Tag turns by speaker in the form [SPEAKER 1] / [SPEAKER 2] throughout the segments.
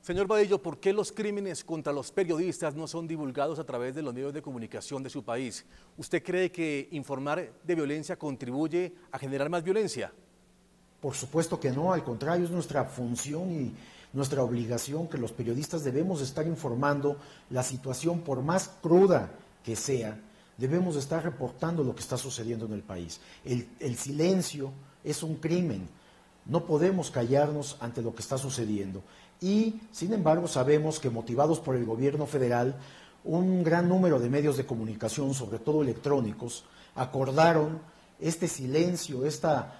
[SPEAKER 1] Señor Vadillo, ¿por qué los crímenes contra los periodistas no son divulgados a través de los medios de comunicación de su país? ¿Usted cree que informar de violencia contribuye a generar más violencia?
[SPEAKER 2] Por supuesto que no, al contrario, es nuestra función y nuestra obligación que los periodistas debemos estar informando la situación, por más cruda que sea, debemos estar reportando lo que está sucediendo en el país. El silencio es un crimen, no podemos callarnos ante lo que está sucediendo. Y, sin embargo, sabemos que motivados por el gobierno federal, un gran número de medios de comunicación, sobre todo electrónicos, acordaron este silencio, esta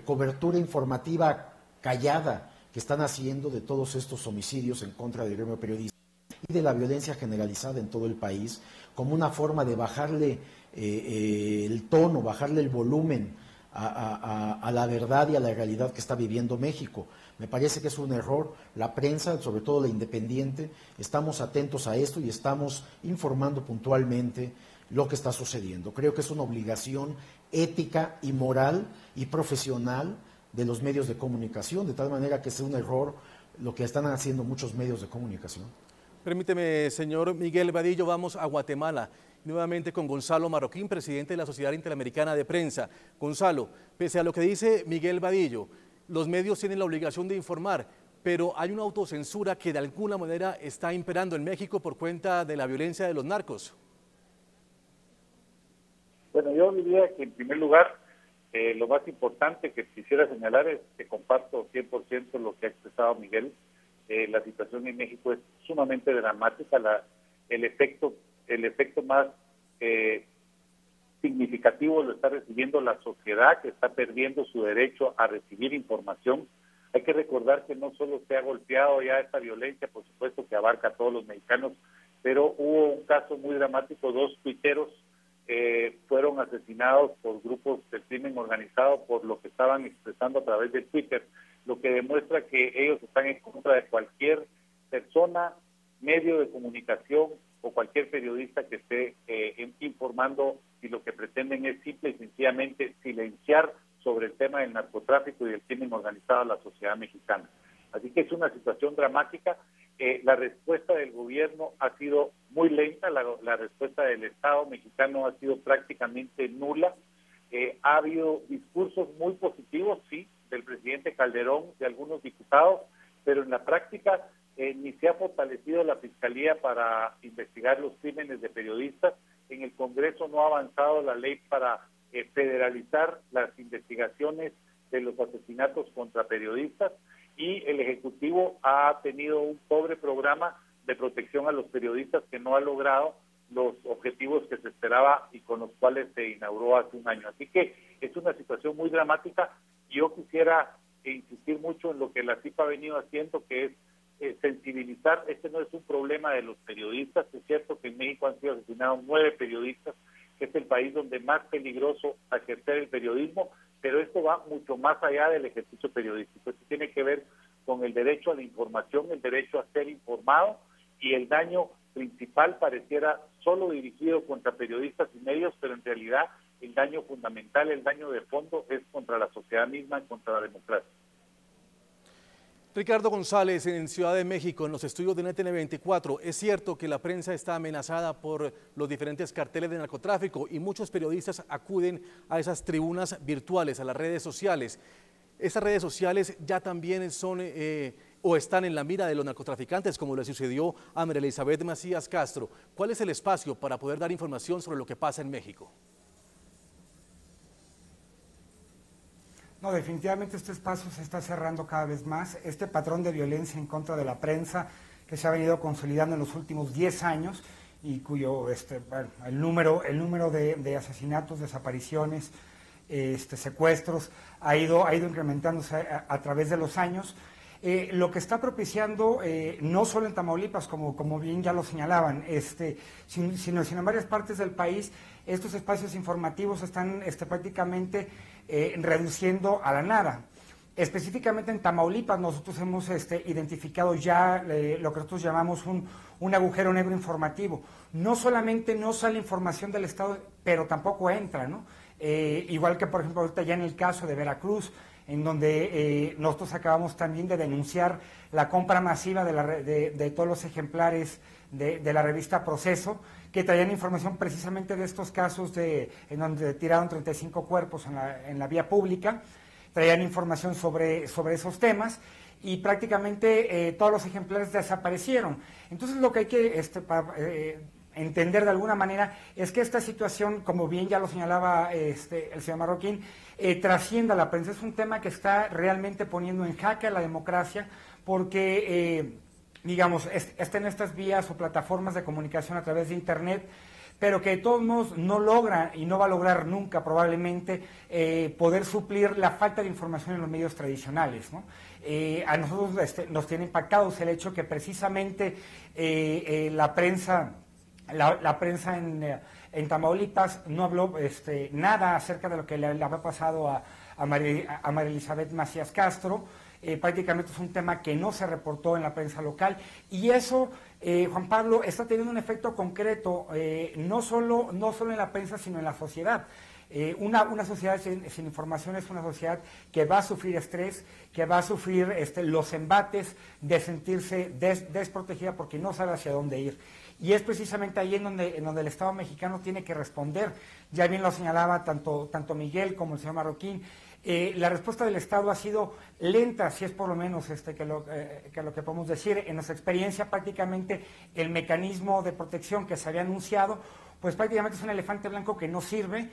[SPEAKER 2] cobertura informativa callada que están haciendo de todos estos homicidios en contra del gremio periodista y de la violencia generalizada en todo el país, como una forma de bajarle el tono, bajarle el volumen a la verdad y a la realidad que está viviendo México. Me parece que es un error. La prensa, sobre todo la independiente, estamos atentos a esto y estamos informando puntualmente lo que está sucediendo. Creo que es una obligación ética y moral y profesional de los medios de comunicación, de tal manera que es un error lo que están haciendo muchos medios de comunicación.
[SPEAKER 1] Permíteme, señor Miguel Vadillo, vamos a Guatemala, nuevamente con Gonzalo Marroquín, presidente de la Sociedad Interamericana de Prensa. Gonzalo, pese a lo que dice Miguel Vadillo, los medios tienen la obligación de informar, pero hay una autocensura que de alguna manera está imperando en México por cuenta de la violencia de los narcos.
[SPEAKER 3] Bueno, yo diría que en primer lugar, lo más importante que quisiera señalar es que comparto 100% lo que ha expresado Miguel. La situación en México es sumamente dramática. El efecto más significativo lo está recibiendo la sociedad, que está perdiendo su derecho a recibir información. Hay que recordar que no solo se ha golpeado ya esta violencia, por supuesto que abarca a todos los mexicanos, pero hubo un caso muy dramático, 2 tuiteros fueron asesinados por grupos del crimen organizado por lo que estaban expresando a través de Twitter, lo que demuestra que ellos están en contra de cualquier persona, medio de comunicación o cualquier periodista que esté informando, y lo que pretenden es simple y sencillamente silenciar sobre el tema del narcotráfico y del crimen organizado a la sociedad mexicana. Así que es una situación dramática. La respuesta del gobierno ha sido muy lenta, la respuesta del Estado mexicano ha sido prácticamente nula. Ha habido discursos muy positivos, sí, del presidente Calderón, de algunos diputados, pero en la práctica ni se ha fortalecido la Fiscalía para investigar los crímenes de periodistas. En el Congreso no ha avanzado la ley para federalizar las investigaciones de los asesinatos contra periodistas, y el Ejecutivo ha tenido un pobre programa de protección a los periodistas que no ha logrado los objetivos que se esperaba y con los cuales se inauguró hace un año. Así que es una situación muy dramática, y yo quisiera insistir mucho en lo que la CIP ha venido haciendo, que es sensibilizar. Este no es un problema de los periodistas. Es cierto que en México han sido asesinados 9 periodistas, que es el país donde más peligroso ejercer el periodismo, pero esto va mucho más allá del ejercicio periodístico. Esto tiene que ver con el derecho a la información, el derecho a ser informado, y el daño principal pareciera solo dirigido contra periodistas y medios, pero en realidad el daño fundamental, el daño de fondo es contra la sociedad misma, contra la democracia.
[SPEAKER 1] Ricardo González, en Ciudad de México, en los estudios de NTN24, es cierto que la prensa está amenazada por los diferentes carteles de narcotráfico y muchos periodistas acuden a esas tribunas virtuales, a las redes sociales. Estas redes sociales ya también son o están en la mira de los narcotraficantes, como le sucedió a María Elizabeth Macías Castro. ¿Cuál es el espacio para poder dar información sobre lo que pasa en México?
[SPEAKER 4] No, definitivamente este espacio se está cerrando cada vez más. Este patrón de violencia en contra de la prensa que se ha venido consolidando en los últimos 10 años y cuyo el número de asesinatos, desapariciones, secuestros ha ido incrementándose a través de los años. Lo que está propiciando, no solo en Tamaulipas, como bien ya lo señalaban, sino en varias partes del país, estos espacios informativos están prácticamente reduciendo a la nada. Específicamente en Tamaulipas nosotros hemos identificado ya lo que nosotros llamamos un agujero negro informativo. No solamente no sale información del Estado, pero tampoco entra, ¿no? Igual que, por ejemplo, ahorita ya en el caso de Veracruz, en donde nosotros acabamos también de denunciar la compra masiva de todos los ejemplares de la revista Proceso, que traían información precisamente de estos casos en donde tiraron 35 cuerpos en la vía pública, traían información sobre esos temas, y prácticamente todos los ejemplares desaparecieron. Entonces lo que hay que entender de alguna manera es que esta situación, como bien ya lo señalaba el señor Marroquín, trasciende a la prensa. Es un tema que está realmente poniendo en jaque a la democracia, porque digamos, está en estas vías o plataformas de comunicación a través de Internet, pero que de todos modos no logra y no va a lograr nunca probablemente poder suplir la falta de información en los medios tradicionales, ¿no? A nosotros nos tiene impactados el hecho que precisamente la prensa en Tamaulipas no habló nada acerca de lo que le había pasado a María Elizabeth Macías Castro. Prácticamente es un tema que no se reportó en la prensa local, y eso, Juan Pablo, está teniendo un efecto concreto, no solo en la prensa, sino en la sociedad. Una sociedad sin información es una sociedad que va a sufrir estrés, que va a sufrir los embates de sentirse desprotegida porque no sabe hacia dónde ir. Y es precisamente ahí en donde el Estado mexicano tiene que responder. Ya bien lo señalaba tanto Miguel como el señor Marroquín. La respuesta del Estado ha sido lenta, si es por lo menos que lo que podemos decir. En nuestra experiencia, prácticamente el mecanismo de protección que se había anunciado, pues prácticamente es un elefante blanco que no sirve.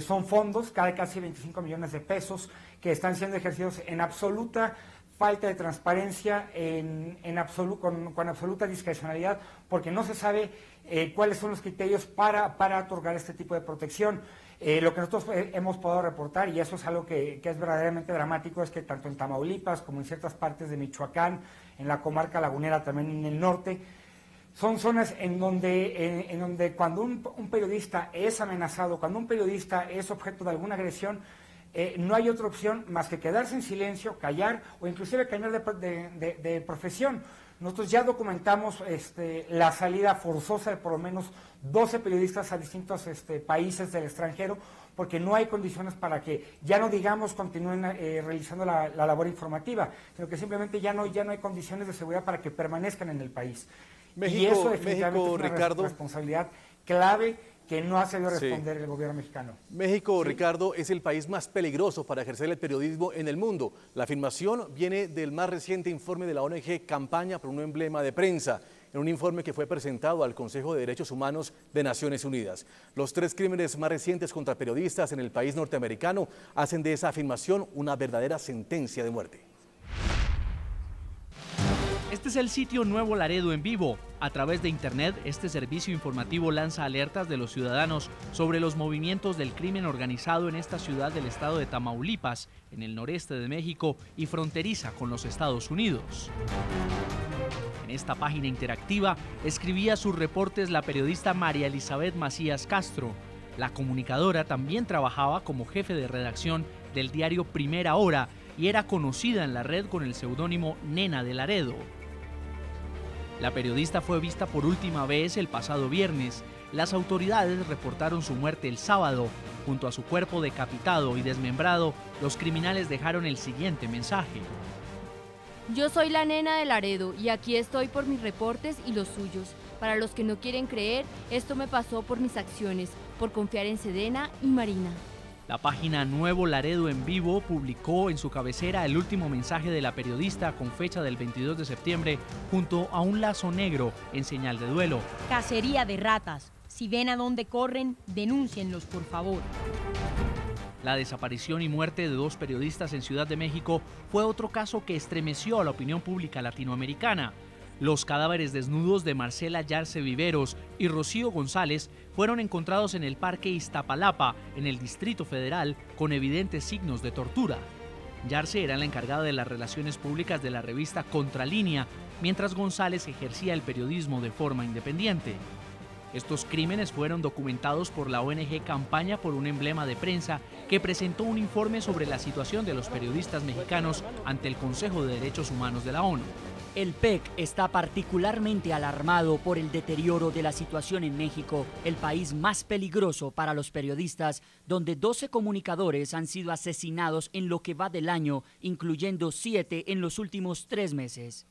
[SPEAKER 4] Son fondos, casi 25 millones de pesos, que están siendo ejercidos en absoluta falta de transparencia, con absoluta discrecionalidad, porque no se sabe cuáles son los criterios para otorgar este tipo de protección. Lo que nosotros hemos podido reportar, y eso es algo que es verdaderamente dramático, es que tanto en Tamaulipas como en ciertas partes de Michoacán, en la comarca lagunera, también en el norte, son zonas en donde cuando un periodista es amenazado, cuando un periodista es objeto de alguna agresión, no hay otra opción más que quedarse en silencio, callar o inclusive cambiar de profesión. Nosotros ya documentamos la salida forzosa de por lo menos 12 periodistas a distintos países del extranjero, porque no hay condiciones para que, ya no digamos continúen realizando la labor informativa, sino que simplemente ya no hay condiciones de seguridad para que permanezcan en el país.
[SPEAKER 1] México,
[SPEAKER 4] y eso definitivamente es una
[SPEAKER 1] Ricardo,
[SPEAKER 4] responsabilidad clave que no ha sabido responder el gobierno mexicano.
[SPEAKER 1] México, ¿sí? Ricardo, es el país más peligroso para ejercer el periodismo en el mundo. La afirmación viene del más reciente informe de la ONG Campaña por un emblema de prensa, en un informe que fue presentado al Consejo de Derechos Humanos de Naciones Unidas. Los 3 crímenes más recientes contra periodistas en el país norteamericano hacen de esa afirmación una verdadera sentencia de muerte.
[SPEAKER 5] Este es el sitio Nuevo Laredo en vivo. A través de internet, este servicio informativo lanza alertas de los ciudadanos sobre los movimientos del crimen organizado en esta ciudad del estado de Tamaulipas, en el noreste de México y fronteriza con los Estados Unidos. En esta página interactiva escribía sus reportes la periodista María Elizabeth Macías Castro. La comunicadora también trabajaba como jefe de redacción del diario Primera Hora y era conocida en la red con el seudónimo Nena de Laredo. La periodista fue vista por última vez el pasado viernes. Las autoridades reportaron su muerte el sábado. Junto a su cuerpo decapitado y desmembrado, los criminales dejaron el siguiente mensaje.
[SPEAKER 6] Yo soy la Nena de Laredo y aquí estoy por mis reportes y los suyos. Para los que no quieren creer, esto me pasó por mis acciones, por confiar en Sedena y Marina.
[SPEAKER 5] La página Nuevo Laredo en Vivo publicó en su cabecera el último mensaje de la periodista con fecha del 22 de septiembre junto a un lazo negro en señal de duelo.
[SPEAKER 7] Cacería de ratas. Si ven a dónde corren, denúncienlos, por favor.
[SPEAKER 5] La desaparición y muerte de 2 periodistas en Ciudad de México fue otro caso que estremeció a la opinión pública latinoamericana. Los cadáveres desnudos de Marcela Yarse Viveros y Rocío González fueron encontrados en el Parque Iztapalapa, en el Distrito Federal, con evidentes signos de tortura. Yarse era la encargada de las relaciones públicas de la revista Contralínea, mientras González ejercía el periodismo de forma independiente. Estos crímenes fueron documentados por la ONG Campaña por un emblema de prensa, que presentó un informe sobre la situación de los periodistas mexicanos ante el Consejo de Derechos Humanos de la ONU.
[SPEAKER 8] El PEC está particularmente alarmado por el deterioro de la situación en México, el país más peligroso para los periodistas, donde 12 comunicadores han sido asesinados en lo que va del año, incluyendo 7 en los últimos 3 meses.